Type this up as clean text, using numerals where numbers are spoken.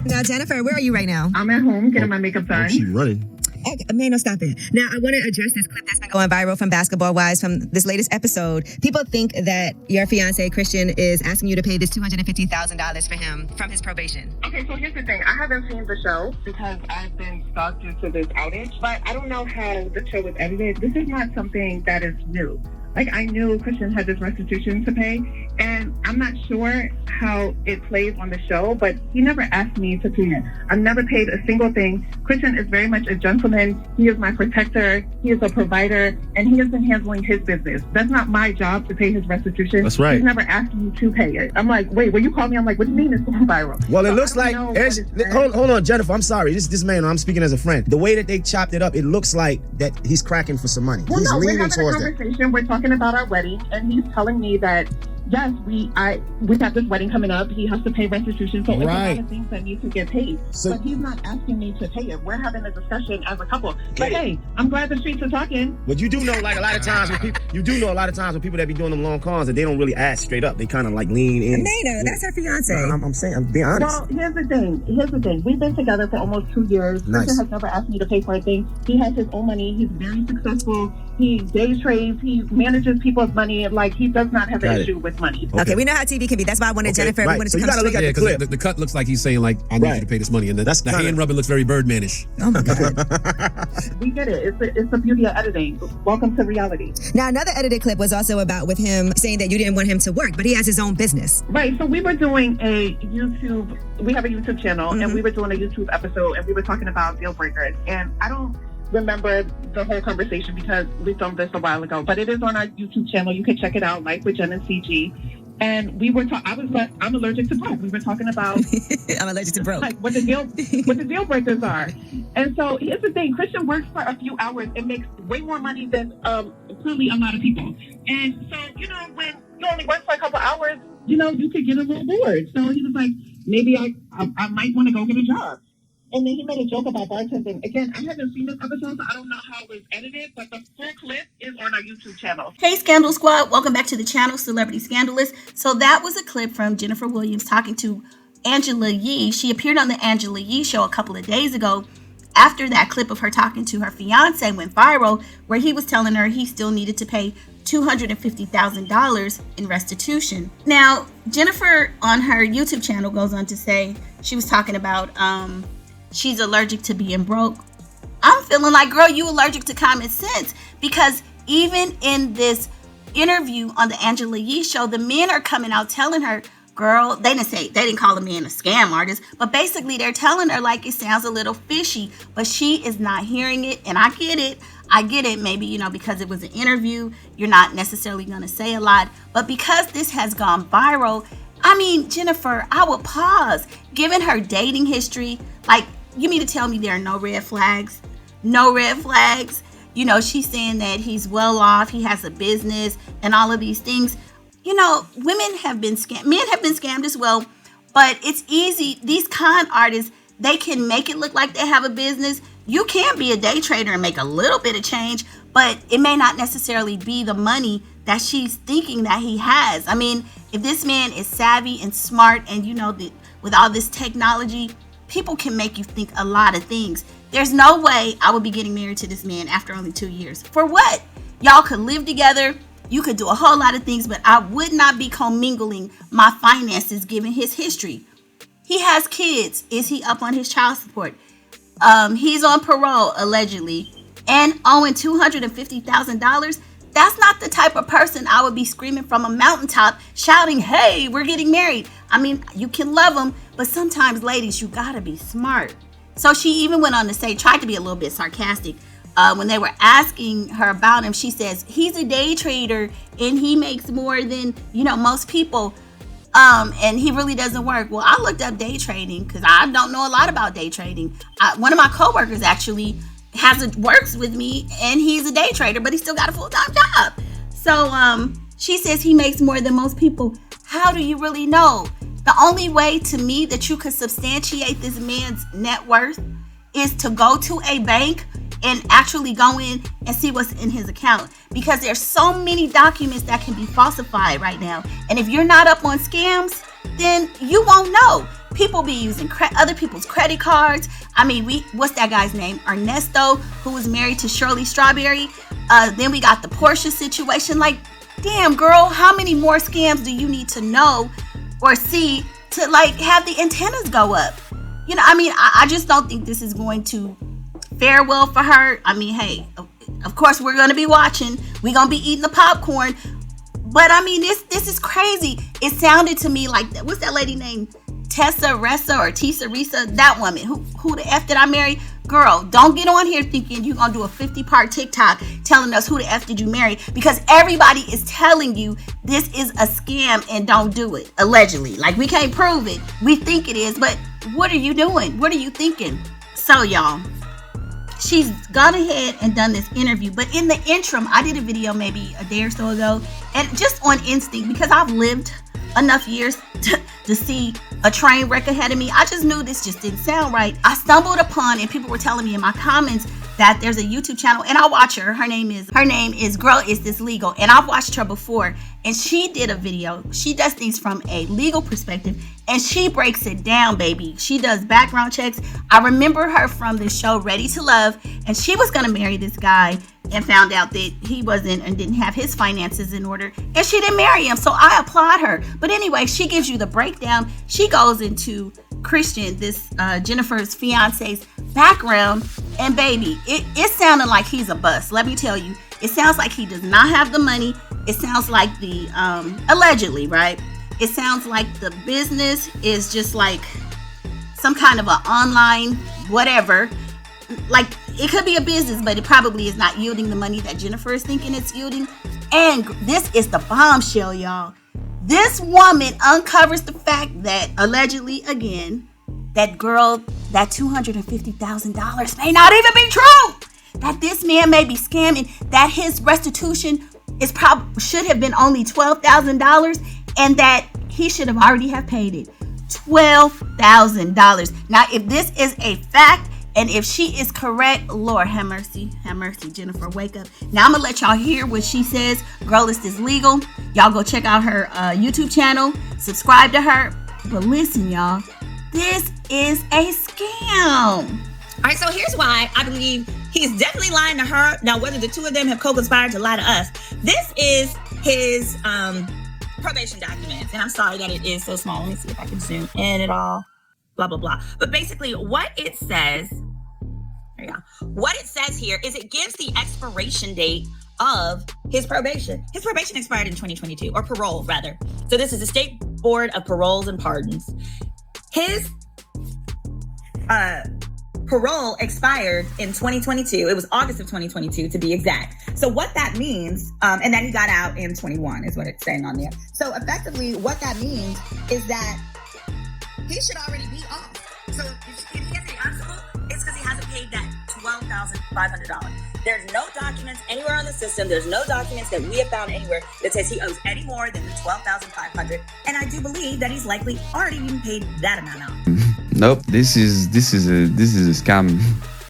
Now, Jennifer, where are you right now? I'm at home getting my makeup done. She's running. Okay, Mano, stop it. Now, I want to address this clip that's been going viral from Basketball Wives from this latest episode. People think that your fiance, Christian, is asking you to pay this $250,000 for him from his probation. Okay, so here's the thing. I haven't seen the show because I've been stuck due to this outage, but I don't know how the show was edited. This is not something that is new. Like, I knew Christian had this restitution to pay, and I'm not sure how it plays on the show, but he never asked me to pay it. I've never paid a single thing. Christian is very much a gentleman. He is my protector. He is a provider, and he has been handling his business. That's not my job to pay his restitution. That's right. He's never asked me to pay it. I'm like, wait, when you call me, I'm like, what do you mean it's going viral? Well, it So looks I like, don't know what hold on, Jennifer, I'm sorry. This man, I'm speaking as a friend. The way that they chopped it up, it looks like that he's cracking for some money. Well, He's no, we're leaning having a towards that. conversation. We're talking about our wedding, and he's telling me that, yes, we have this wedding coming up. He has to pay restitution. So it's a lot of things that need to get paid. So, but he's not asking me to pay it. We're having a discussion as a couple. But hey, I'm glad the streets are talking. but you do know, like, a lot of times when people that be doing them long cons, that they don't really ask straight up. They kind of like lean in. Mano, that's her fiance. I'm saying, I'm being honest. Well, here's the thing. We've been together for almost 2 years. Nice. Christian has never asked me to pay for a thing. He has his own money. He's very successful. He day trades. He manages people's money. Like, he does not have an issue with money. Okay, we know how TV can be. That's why I wanted Jennifer. Right. We wanted So to you come gotta look straight. at the clip. The cut looks like he's saying, like, I need you to pay this money. And the hand rubbing looks very Birdmanish. Oh, my God. We get it. It's the beauty of editing. Welcome to reality. Now, another edited clip was also about with him saying that you didn't want him to work, but he has his own business. Right. So we were doing we have a YouTube channel, and we were doing a YouTube episode, and we were talking about deal breakers. And I don't remember the whole conversation because we filmed this a while ago, but it is on our YouTube channel. You can check it out, Life with Jen and CG. And we were I'm allergic to broke. We were talking about I'm allergic to broke. Like what the deal breakers are. And so here's the thing, Christian works for a few hours and makes way more money than clearly a lot of people. And so, when you only work for a couple hours, you could get a little bored. So he was like, maybe I might want to go get a job. And then he made a joke about bartending. Again, I haven't seen this episode, so I don't know how it was edited, but the full clip is on our YouTube channel. Hey, Scandal Squad. Welcome back to the channel, Celebrity Scandalist. So that was a clip from Jennifer Williams talking to Angela Yee. She appeared on the Angela Yee show a couple of days ago after that clip of her talking to her fiance went viral, where he was telling her he still needed to pay $250,000 in restitution. Now, Jennifer on her YouTube channel goes on to say she was talking about she's allergic to being broke. I'm feeling like, girl, you allergic to common sense, because even in this interview on the Angela Yee show, the men are coming out telling her, girl, they didn't call the man a scam artist, but basically they're telling her like it sounds a little fishy, but she is not hearing it. And I get it. Maybe, because it was an interview, you're not necessarily going to say a lot, but because this has gone viral, I mean, Jennifer, I would pause. Given her dating history, like, you mean to tell me there are no red flags? No red flags? She's saying that he's well off, he has a business, and all of these things. Women have been scammed, men have been scammed as well, but it's easy. These con artists, they can make it look like they have a business. You can be a day trader and make a little bit of change, but it may not necessarily be the money that she's thinking that he has. I mean, if this man is savvy and smart and, with all this technology, people can make you think a lot of things. There's no way I would be getting married to this man after only 2 years. For what? Y'all could live together. You could do a whole lot of things, but I would not be commingling my finances given his history. He has kids. Is he up on his child support? He's on parole, allegedly, and owing $250,000. That's not the type of person I would be screaming from a mountaintop, shouting, hey, we're getting married. I mean, you can love him, but sometimes, ladies, you gotta be smart. So she even went on to say, tried to be a little bit sarcastic. When they were asking her about him, she says, he's a day trader and he makes more than, most people. And he really doesn't work. Well, I looked up day trading because I don't know a lot about day trading. One of my coworkers actually works with me, and he's a day trader, but he still got a full-time job. So she says he makes more than most people. How do you really know? The only way to me that you could substantiate this man's net worth is to go to a bank and actually go in and see what's in his account, because there's so many documents that can be falsified right now. And if you're not up on scams, then you won't know. People be using other people's credit cards. I mean, what's that guy's name? Ernesto, who was married to Shirley Strawberry. Then we got the Porsche situation. Like, damn, girl, how many more scams do you need to know or see to like have the antennas go up? You know, I mean, I just don't think this is going to fare well for her. I mean, hey, of course we're going to be watching. We're going to be eating the popcorn. But I mean, this is crazy. It sounded to me like, what's that lady named? Tessa Ressa or Tisa Risa? That woman. Who the F did I marry? Girl, don't get on here thinking you're going to do a 50-part TikTok telling us who the F did you marry, because everybody is telling you this is a scam and don't do it. Allegedly. Like, we can't prove it. We think it is, but what are you doing? What are you thinking? So, y'all, she's gone ahead and done this interview. But in the interim, I did a video maybe a day or so ago, and just on instinct, because I've lived enough years to see a train wreck ahead of me. I just knew this just didn't sound right. I stumbled upon, and people were telling me in my comments that there's a YouTube channel, and I watch her. Her name is Girl, Is This Legal? And I've watched her before, and she did a video. She does things from a legal perspective, and she breaks it down, baby. She does background checks. I remember her from the show Ready to Love, and she was gonna marry this guy and found out that he wasn't and didn't have his finances in order, and she didn't marry him. So I applaud her. But anyway, she gives you the breakdown. She goes into Christian, this Jennifer's fiance's background, and baby, it sounded like he's a bust. Let me tell you, it sounds like he does not have the money. It sounds like the allegedly, right? It sounds like the business is just like some kind of an online whatever. Like, it could be a business, but it probably is not yielding the money that Jennifer is thinking it's yielding. And this is the bombshell, y'all. This woman uncovers the fact that allegedly, again, that girl, that $250,000 may not even be true. That this man may be scamming, that his restitution is should have been only $12,000, and that he should have already have paid it. $12,000. Now, if this is a fact, and if she is correct, Lord have mercy, Jennifer, wake up. Now I'm gonna let y'all hear what she says. Girl, Is This Legal? Y'all go check out her YouTube channel, subscribe to her. But listen, y'all, this is a scam. All right, so here's why I believe he's definitely lying to her. Now, whether the two of them have co-conspired to lie to us, this is his probation documents. And I'm sorry that it is so small. Let me see if I can zoom in at all. Blah, blah, blah. But basically what it says, what it says here is it gives the expiration date of his probation. His probation expired in 2022, or parole rather. So this is the State Board of Paroles and Pardons. His parole expired in 2022. It was August of 2022 to be exact. So what that means, and then he got out in 21 is what it's saying on there. So effectively what that means is that he should already be off. So if he has the obstacle, it's because he hasn't paid that $12,500. There's no documents anywhere on the system. There's no documents that we have found anywhere that says he owes any more than the $12,500. And I do believe that he's likely already even paid that amount out. Nope, this is a scam.